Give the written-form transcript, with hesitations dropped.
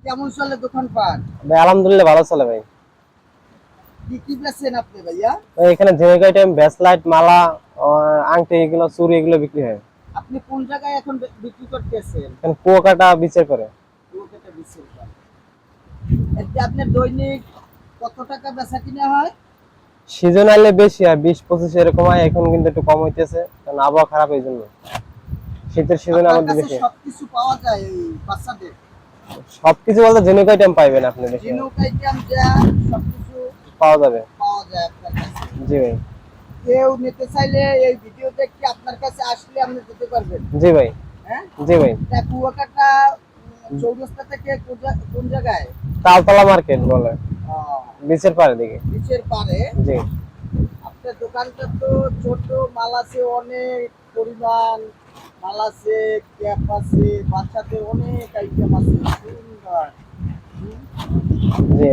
কেমন চলে দোকানপাট? ভাই আলহামদুলিল্লাহ ভালো চলে ভাই। কি কি বেচেন আপনি ভাইয়া? ভাই এখানে জেনেকো আইটেম, ব্রেসলাইট, মালা, আংটি, এগুলো চুড়ি, এগুলো বিক্রি হয়। আপনি কোন জায়গায় এখন বিক্রি করতেছেন? এখানে কুয়াকাটা বিচার করে। লোকেটা বিক্রি করেন। এতে আপনার দৈনিক কত টাকা বেচা কিনা হয়? সিজনালে বেশি হয়, 20-25 এরকম হয়। এখন কিন্তু একটু কম হইতেছে, কারণ আবহাওয়া খারাপ, এই জন্য। শীতের সিজনে আপনার আমাদের কাছে বেশি হয়। সবকিছু পাওয়া যায় এই বাচ্চাদের? সবকিছু বলতে জেনেকো আইটেম পাইবেন আপনি বেশি হয়। ঝিনুক আইটেম যা সবকিছু পাওয়া যাবে। পাওয়া যায় আপনার কাছে। জি ভাই। কেউ নিতে চাইলে এই ভিডিও দেখে আপনার কাছে আসলে আপনি দিতে পারবেন। জি ভাই। হ্যাঁ? জি ভাই। তা কুয়াকাটা চৌরাস্তা থেকে কোন জায়গায়? তালতলা মার্কেট বলে, আহ, বিচের পাড়ের দিকে। নিচের পারে। জি। আপনার দোকানটা তো ছোট, মাল আছে অনেক পরিমাণ, মাল আছে, ক্যাপ আছে, বাচ্চাদের অনেক আইটেম আছে, সুন্দর। হুম। জি।